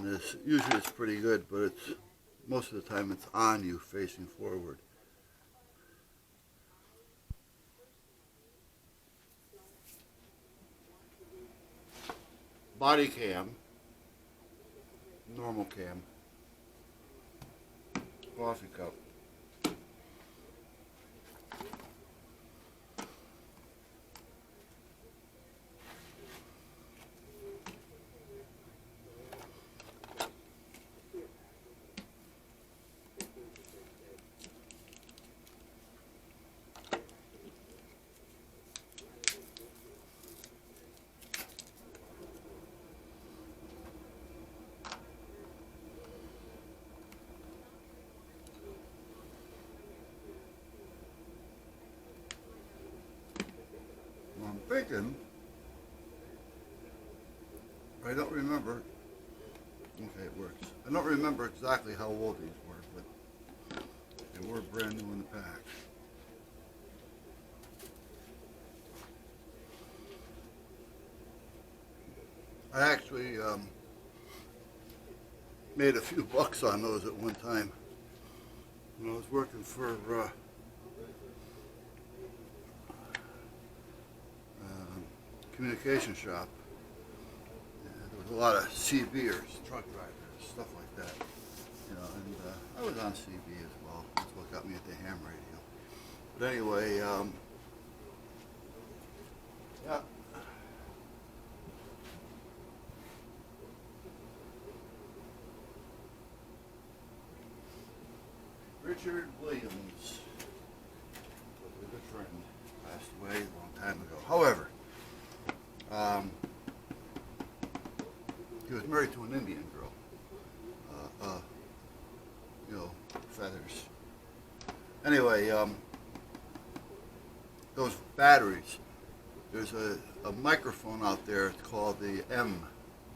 and usually it's pretty good, but most of the time it's on you facing forward. Body cam, normal cam, coffee cup. I'm thinking, I don't remember, okay, it works. I don't remember exactly how old these were, but they were brand new in the pack. I actually made a few bucks on those at one time when I was working for communication shop. There was a lot of CBers, truck drivers, stuff like that. And I was on CB as well. That's what got me at the ham radio. But anyway, yeah. Richard Williams, a good friend, passed away a long time ago. However, he was married to an Indian girl. Feathers. Anyway, those batteries. There's a microphone out there. It's called the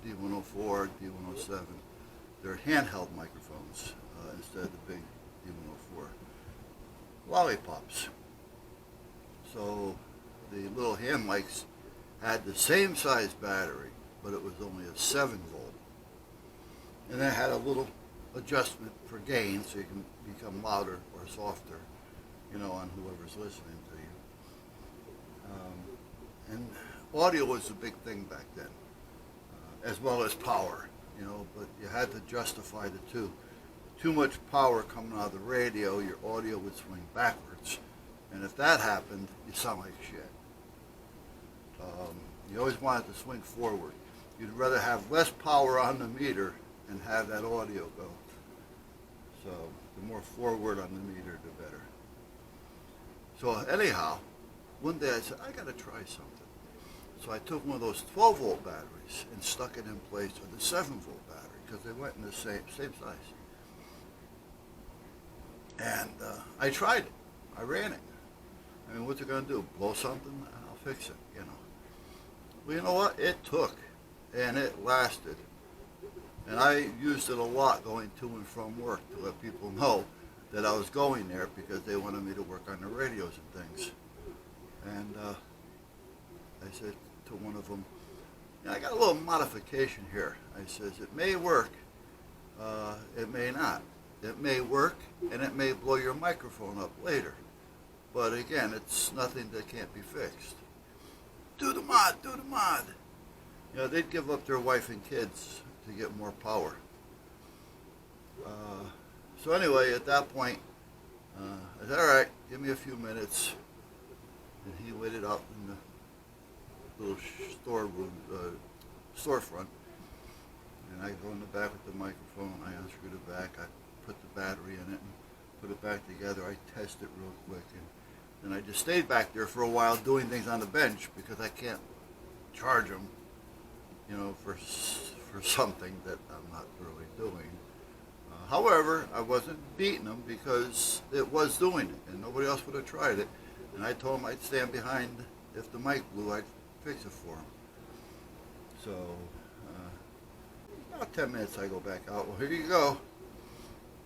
D104, D107. They're handheld microphones instead of the big D104 lollipops. So the little hand mics had the same size battery, but it was only a 7-volt. And it had a little adjustment for gain so you can become louder or softer, on whoever's listening to you. And audio was a big thing back then, as well as power, but you had to justify the two. Too much power coming out of the radio, your audio would swing backwards. And if that happened, you sound like shit. You always wanted to swing forward. You'd rather have less power on the meter and have that audio go. So the more forward on the meter, the better. So anyhow, one day I said, I got to try something. So I took one of those 12-volt batteries and stuck it in place with a 7-volt battery because they went in the same size. And I tried it. I ran it. I mean, what's it going to do? Blow something? I'll fix it, Well, you know what? It took, and it lasted. And I used it a lot going to and from work to let people know that I was going there because they wanted me to work on the radios and things. And I said to one of them, I got a little modification here. I says, it may work, it may not. It may work, and it may blow your microphone up later. But again, it's nothing that can't be fixed. Do the mod, do the mod. They'd give up their wife and kids to get more power. So anyway, at that point, I said, all right, give me a few minutes. And he waited out in the little storefront. And I go in the back with the microphone, I unscrew the back, I put the battery in it and put it back together. I test it real quick. And I just stayed back there for a while doing things on the bench because I can't charge them, for something that I'm not really doing. However, I wasn't beating them because it was doing it, and nobody else would have tried it. And I told him I'd stand behind. If the mic blew, I'd fix it for him. So, about 10 minutes I go back out. Well, here you go.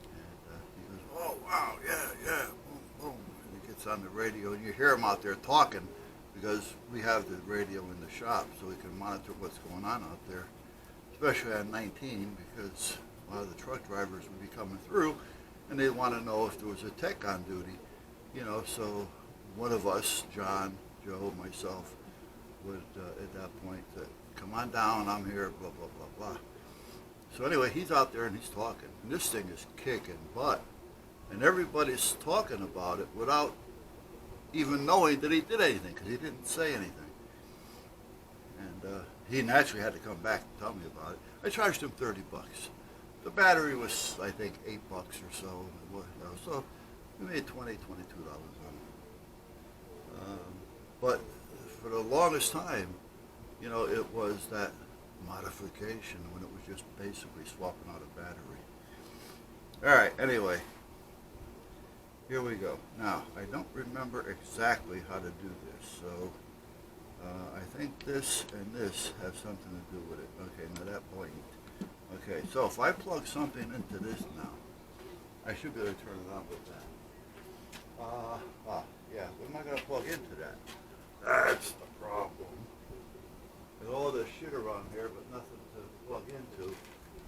And he goes, oh, wow, yeah, boom, boom. And he gets on the radio, and you hear him out there talking because we have the radio in the shop so we can monitor what's going on out there. especially on 19, because a lot of the truck drivers would be coming through, and they'd want to know if there was a tech on duty, so one of us, John, Joe, myself, would at that point come on down, I'm here, blah, blah, blah, blah. So anyway, he's out there and he's talking, and this thing is kicking butt, and everybody's talking about it without even knowing that he did anything, because he didn't say anything. And he naturally had to come back and tell me about it. I charged him $30. The battery was, I think, $8 or so. So we made $22 on it. But for the longest time, it was that modification when it was just basically swapping out a battery. All right, anyway, here we go. Now, I don't remember exactly how to do this, so I think this and this have something to do with it. Okay, now that blinked. Okay, so if I plug something into this now, I should be able to turn it on with that. Yeah, what am I going to plug into that? That's the problem. There's all this shit around here, but nothing to plug into.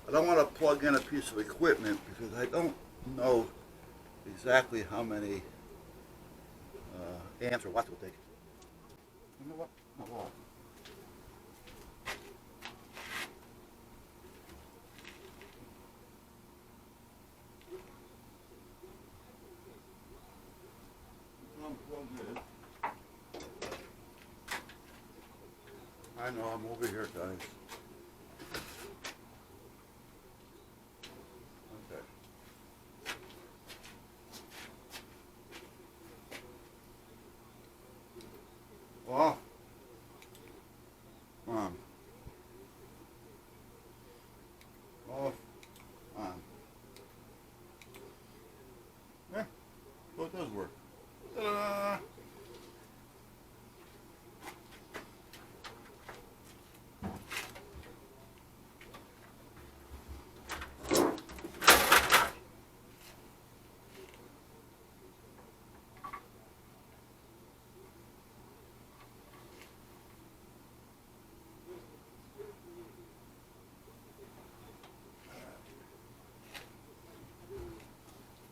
I don't want to plug in a piece of equipment because I don't know exactly how many amps or watts it will take. You know what? Oh, I know, I'm over here, guys. Okay. Well, on. Off. On. Yeah, well, it does work. Ta-da!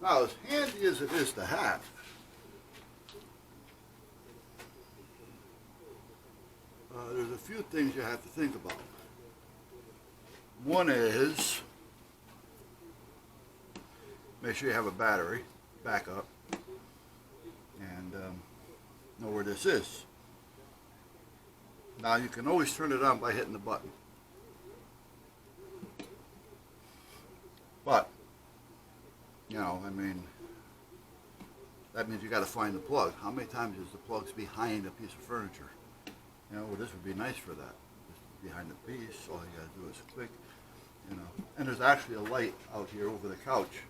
Now, as handy as it is to have, there's a few things you have to think about. One is, make sure you have a battery, backup, and know where this is. Now, you can always turn it on by hitting the button. But, that means you got to find the plug. How many times is the plug's behind a piece of furniture? Well, this would be nice for that. Just behind the piece, all you got to do is click, And there's actually a light out here over the couch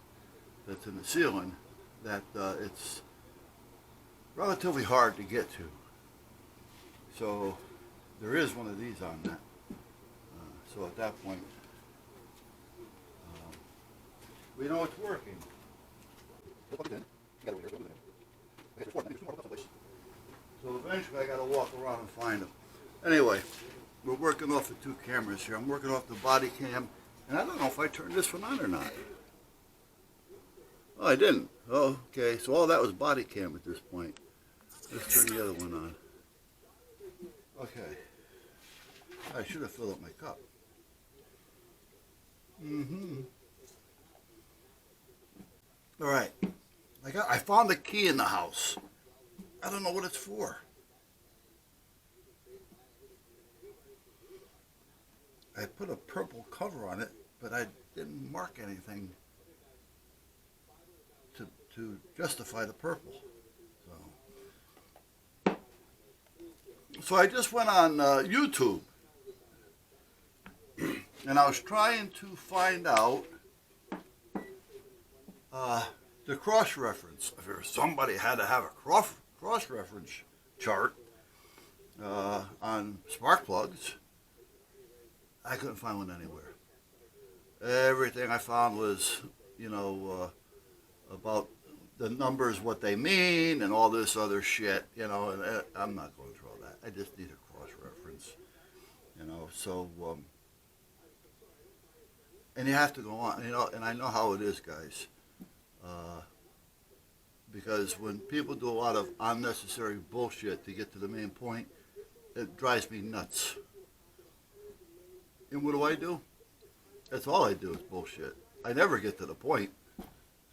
that's in the ceiling that it's relatively hard to get to. So there is one of these on that. So at that point, we know it's working. So eventually I got to walk around and find them. Anyway, we're working off the two cameras here. I'm working off the body cam, and I don't know if I turned this one on or not. Oh, I didn't. Oh, okay. So all that was body cam at this point. Let's turn the other one on. Okay. I should have filled up my cup. All right. I found the key in the house. I don't know what it's for. I put a purple cover on it, but I didn't mark anything to justify the purple. So I just went on YouTube, and I was trying to find out the cross-reference. If somebody had to have a cross-reference chart on spark plugs, I couldn't find one anywhere. Everything I found was, about the numbers, what they mean, and all this other shit, and I'm not going through all that. I just need a cross-reference, so And you have to go on, you know, and I know how it is, guys. Uh, because when people do a lot of unnecessary bullshit to get to the main point, it drives me nuts. And what do? That's all I do is bullshit. I never get to the point.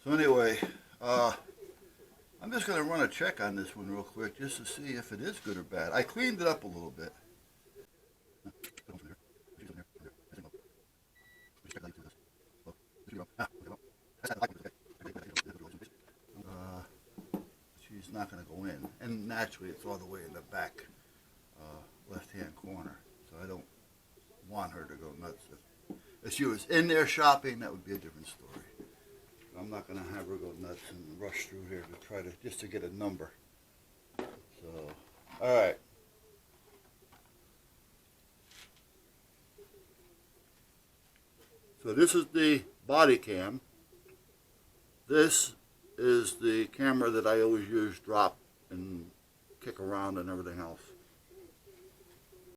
So anyway, I'm just going to run a check on this one real quick just to see if it is good or bad. I cleaned it up a little bit. She's not going to go in. And naturally, it's all the way in the back left-hand corner. So I don't want her to go nuts. If she was in there shopping, that would be a different story. I'm not going to have her go nuts and rush through here to try to just to get a number. So, all right. So this is the body cam. This is the camera that I always use, drop and kick around and everything else.